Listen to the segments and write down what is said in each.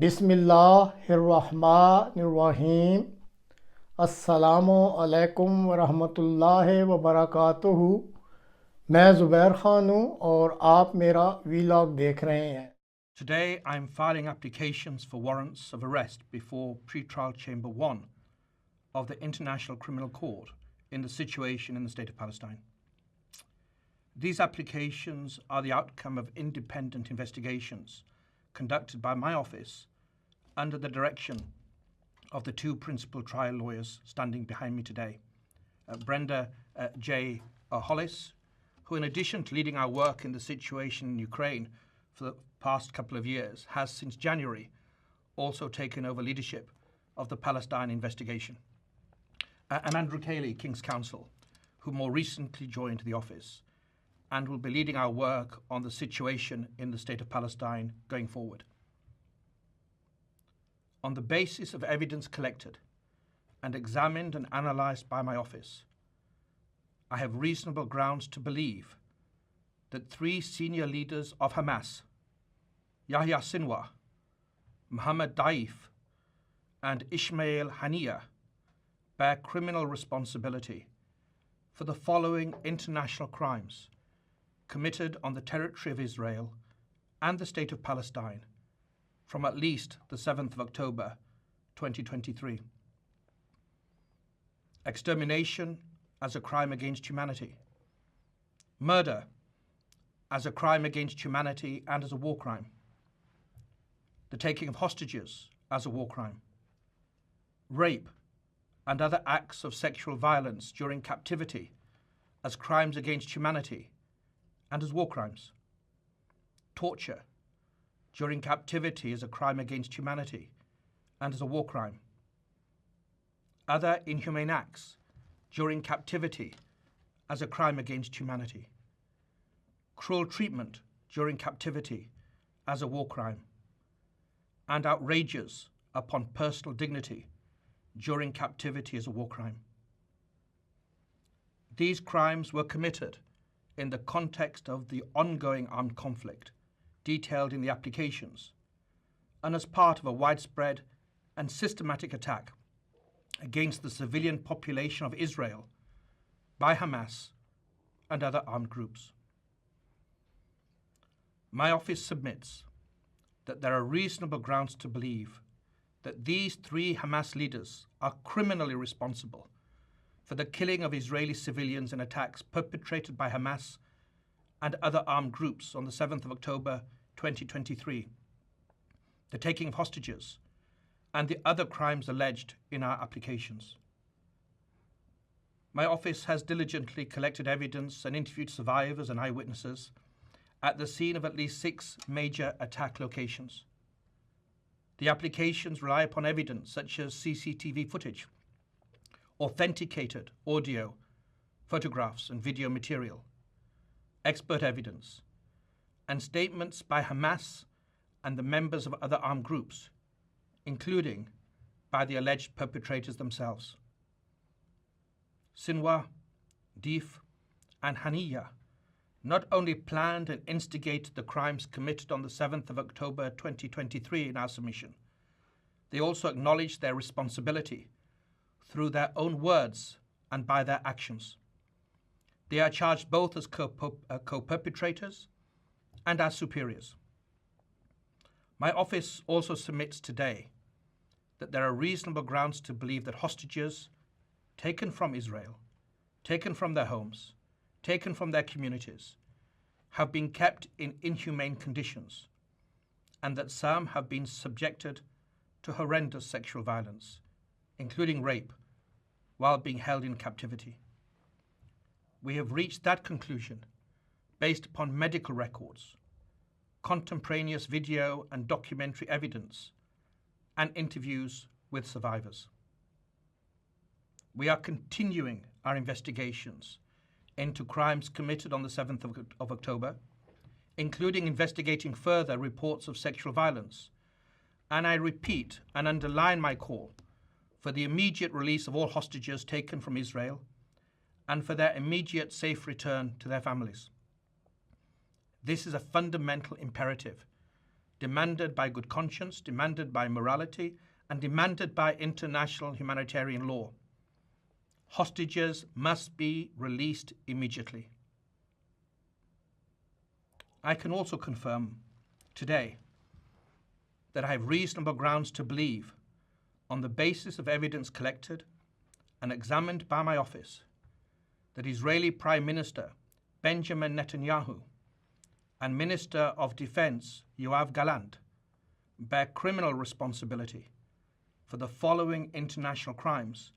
بسم اللہ الرحمن الرحیم۔ السلام علیکم ورحمۃ اللہ وبرکاتہ۔ میں زبیر خان ہوں اور آپ میرا ویلاگ دیکھ رہے ہیں۔ Today I am filing applications for warrants of arrest before Pretrial Chamber 1 of the International Criminal Court in the situation in the State of Palestine. These applications are the outcome of independent investigations conducted by my office under the direction of the two principal trial lawyers standing behind me today, Brenda J. Hollis, who in addition to leading our work in the situation in Ukraine for the past couple of years, has since January also taken over leadership of the Palestine investigation, and Andrew Cayley, King's Counsel, who more recently joined the office and will be leading our work on the situation in the State of Palestine going forward. On the basis of evidence collected and examined and analysed by my office, I have reasonable grounds to believe that three senior leaders of Hamas, Yahya Sinwar, Mohammed Daif, and Ismail Haniyeh, bear criminal responsibility for the following international crimes committed on the territory of Israel and the State of Palestine from at least the 7th of October 2023. Extermination as a crime against humanity. Murder as a crime against humanity and as a war crime. The taking of hostages as a war crime. Rape and other acts of sexual violence during captivity as crimes against humanity and as war crimes. Torture during captivity as a crime against humanity and as a war crime. Other inhumane acts during captivity as a crime against humanity. Cruel treatment during captivity as a war crime. And outrages upon personal dignity during captivity as a war crime. These crimes were committed in the context of the ongoing armed conflict detailed in the applications and as part of a widespread and systematic attack against the civilian population of Israel by Hamas and other armed groups. My office submits that there are reasonable grounds to believe that these three Hamas leaders are criminally responsible for the killing of Israeli civilians in attacks perpetrated by Hamas and other armed groups on the 7th of October 2023, the taking of hostages, and the other crimes alleged in our applications. My office has diligently collected evidence and interviewed survivors and eyewitnesses at the scene of at least 6 major attack locations. The applications rely upon evidence such as CCTV footage, authenticated audio, photographs and video material, expert evidence, and statements by Hamas and the members of other armed groups, including by the alleged perpetrators themselves. Sinwar, Daif, and Haniyeh not only planned and instigated the crimes committed on the 7th of October 2023 in our submission, they also acknowledged their responsibility through their own words and by their actions. They are charged both as co-perpetrators and as superiors. My office also submits today that there are reasonable grounds to believe that hostages taken from Israel, taken from their homes, taken from their communities, have been kept in inhumane conditions, and that some have been subjected to horrendous sexual violence, including rape, while being held in captivity. We have reached that conclusion based upon medical records, contemporaneous video and documentary evidence, and interviews with survivors. We are continuing our investigations into crimes committed on the 7th of October, including investigating further reports of sexual violence. And I repeat and underline my call for the immediate release of all hostages taken from Israel and for their immediate safe return to their families. This is a fundamental imperative demanded by good conscience, demanded by morality, and demanded by international humanitarian law. Hostages must be released immediately. I can also confirm today that I have reasonable grounds to believe, on the basis of evidence collected and examined by my office, that Israeli Prime Minister Benjamin Netanyahu and Minister of Defense Yoav Gallant bear criminal responsibility for the following international crimes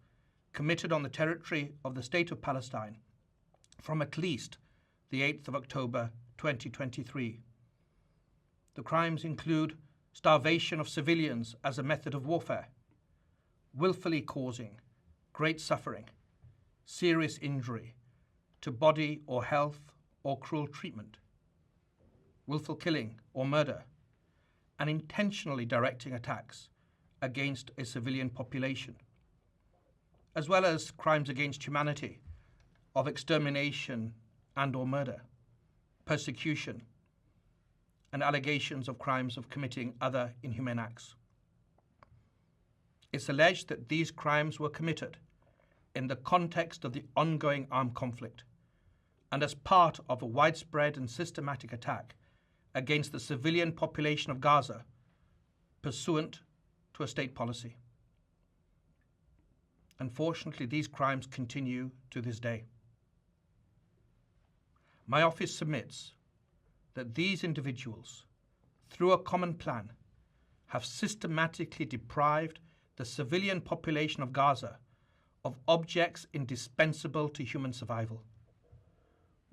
committed on the territory of the State of Palestine from at least the 8th of October 2023. The crimes include starvation of civilians as a method of warfare, willfully causing great suffering, serious injury to body or health or cruel treatment, willful killing or murder, and intentionally directing attacks against a civilian population, as well as crimes against humanity of extermination and or murder, persecution, and allegations of crimes of committing other inhumane acts. It's alleged that these crimes were committed in the context of the ongoing armed conflict and as part of a widespread and systematic attack against the civilian population of Gaza pursuant to a state policy. Unfortunately, these crimes continue to this day. My office submits that these individuals, through a common plan, have systematically deprived the civilian population of Gaza of objects indispensable to human survival.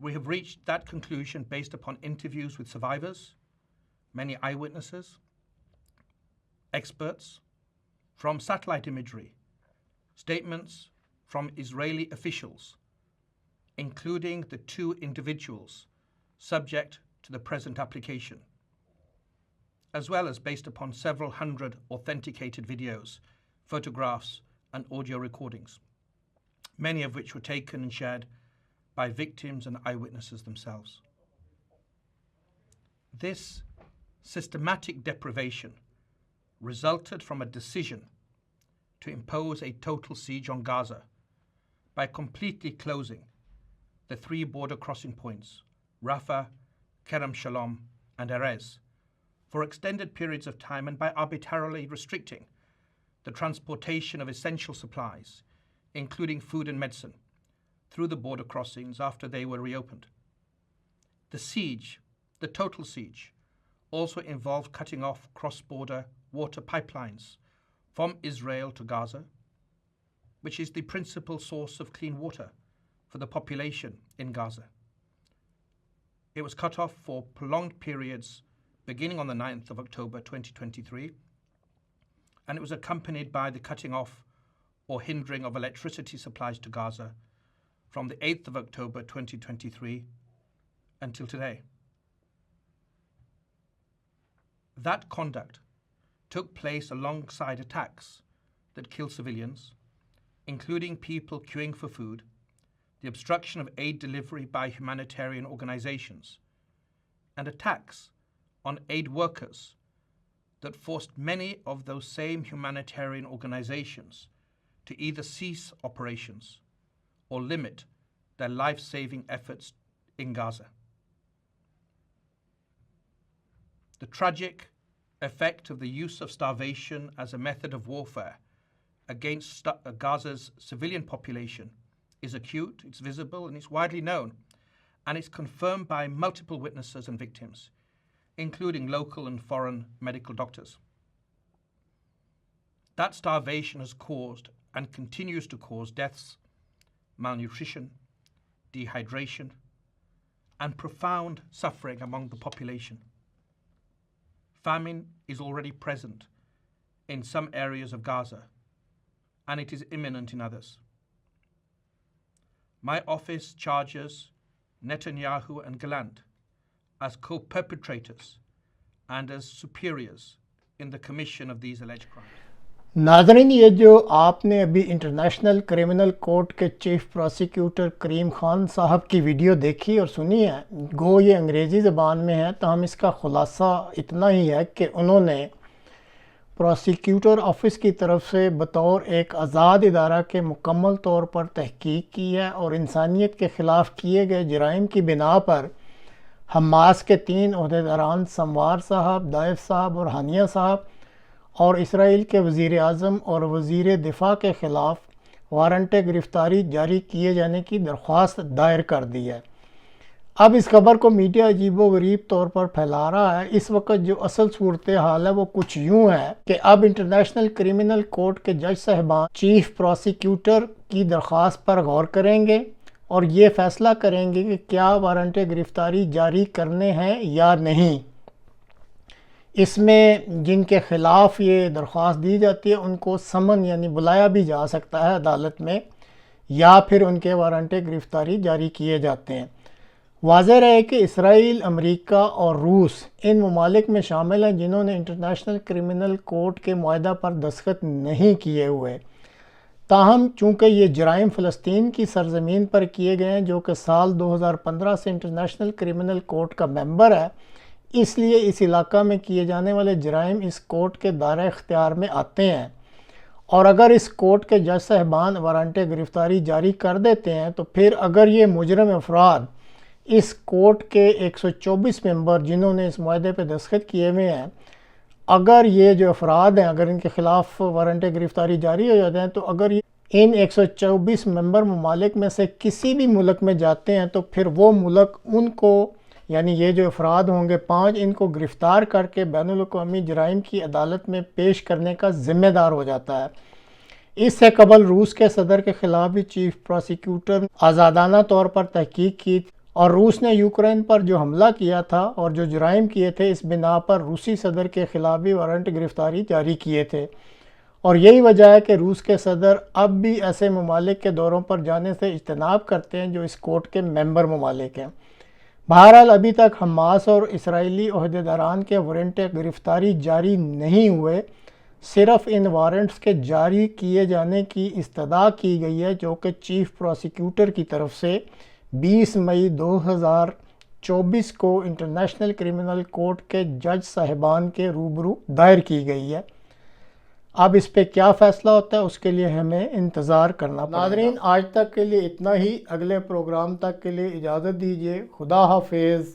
We have reached that conclusion based upon interviews with survivors, many eyewitnesses, experts, from satellite imagery, statements from Israeli officials, including the 2 individuals subject to the present application, as well as based upon several hundred authenticated videos, photographs, and audio recordings, many of which were taken and shared by victims and eyewitnesses themselves. This systematic deprivation resulted from a decision to impose a total siege on Gaza by completely closing the 3 border crossing points, Rafah, Kerem Shalom, and Erez, for extended periods of time, and by arbitrarily restricting the transportation of essential supplies, including food and medicine, through the border crossings after they were reopened. The siege, the total siege, also involved cutting off cross-border water pipelines from Israel to Gaza, which is the principal source of clean water for the population in Gaza. It was cut off for prolonged periods beginning on the 9th of October 2023, and it was accompanied by the cutting off or hindering of electricity supplies to Gaza from the 8th of October 2023 until today. That conduct took place alongside attacks that killed civilians, including people queuing for food, the obstruction of aid delivery by humanitarian organizations, and attacks on aid workers that forced many of those same humanitarian organizations to either cease operations or limit their life-saving efforts in Gaza. The tragic effect of the use of starvation as a method of warfare against Gaza's civilian population is acute, it's visible, and it's widely known, and it's confirmed by multiple witnesses and victims, including local and foreign medical doctors. That starvation has caused and continues to cause deaths, malnutrition, dehydration, and profound suffering among the population. Famine is already present in some areas of Gaza, and it is imminent in others. My office charges Netanyahu and Gallant as co-perpetrators and as superiors in the commission of these alleged crimes. ناظرین، یہ جو آپ نے ابھی international criminal court کے chief prosecutor کریم خان صاحب کی video دیکھی اور سنی ہے، گو یہ انگریزی زبان میں ہے، تو ہم اس کا خلاصہ اتنا ہی ہے کہ انہوں نے پروسیکیوٹر آفس کی طرف سے بطور ایک آزاد ادارہ کے مکمل طور پر تحقیق کی ہے اور انسانیت کے خلاف کیے گئے جرائم کی بنا پر حماس کے 3 عہدیداران سموار صاحب، دائف صاحب اور ہانیہ صاحب اور اسرائیل کے وزیر اعظم اور وزیر دفاع کے خلاف وارنٹ گرفتاری جاری کیے جانے کی درخواست دائر کر دی ہے۔ اب اس خبر کو میڈیا عجیب و غریب طور پر پھیلا رہا ہے۔ اس وقت جو اصل صورتحال ہے وہ کچھ یوں ہے کہ اب انٹرنیشنل کریمینل کورٹ کے جج صاحبان چیف پروسیکیوٹر کی درخواست پر غور کریں گے اور یہ فیصلہ کریں گے کہ کیا وارنٹ گرفتاری جاری کرنے ہیں یا نہیں۔ اس میں جن کے خلاف یہ درخواست دی جاتی ہے ان کو سمن یعنی بلایا بھی جا سکتا ہے عدالت میں، یا پھر ان کے وارنٹ گرفتاری جاری کیے جاتے ہیں۔ واضح رہے کہ اسرائیل، امریکہ اور روس ان ممالک میں شامل ہیں جنہوں نے انٹرنیشنل کریمینل کورٹ کے معاہدہ پر دستخط نہیں کیے ہوئے۔ تاہم چونکہ یہ جرائم فلسطین کی سرزمین پر کیے گئے ہیں جو کہ سال 2015 سے انٹرنیشنل کریمینل کورٹ کا ممبر ہے، اس لیے اس علاقہ میں کیے جانے والے جرائم اس کورٹ کے دائرہ اختیار میں آتے ہیں، اور اگر اس کورٹ کے جج صاحبان وارنٹ گرفتاری جاری کر دیتے ہیں تو پھر اگر یہ مجرم افراد اس کورٹ کے 124 ممبر جنہوں نے اس معاہدے پہ دستخط کیے ہوئے ہیں، اگر یہ جو افراد ہیں اگر ان کے خلاف وارنٹ گرفتاری جاری ہو جاتے ہیں تو اگر ان 124 ممبر ممالک میں سے کسی بھی ملک میں جاتے ہیں تو پھر وہ ملک ان کو یعنی یہ جو افراد ہوں گے 5 ان کو گرفتار کر کے بین الاقوامی جرائم کی عدالت میں پیش کرنے کا ذمہ دار ہو جاتا ہے۔ اس سے قبل روس کے صدر کے خلاف بھی چیف پروسیکیوٹر آزادانہ طور پر تحقیق کی اور روس نے یوکرین پر جو حملہ کیا تھا اور جو جرائم کیے تھے اس بنا پر روسی صدر کے خلاف بھی وارنٹ گرفتاری جاری کیے تھے، اور یہی وجہ ہے کہ روس کے صدر اب بھی ایسے ممالک کے دوروں پر جانے سے اجتناب کرتے ہیں جو اس کورٹ کے ممبر ممالک ہیں۔ بہرحال ابھی تک حماس اور اسرائیلی عہدیداران کے وارنٹ گرفتاری جاری نہیں ہوئے، صرف ان وارنٹس کے جاری کیے جانے کی استدعا کی گئی ہے جو کہ چیف پروسیکیوٹر کی طرف سے 20 مئی 2024 کو انٹرنیشنل کریمینل کورٹ کے جج صاحبان کے روبرو دائر کی گئی ہے۔ اب اس پہ کیا فیصلہ ہوتا ہے اس کے لیے ہمیں انتظار کرنا پڑے گا۔ ناظرین، آج تک کے لیے اتنا ہی، اگلے پروگرام تک کے لیے اجازت دیجیے۔ خدا حافظ۔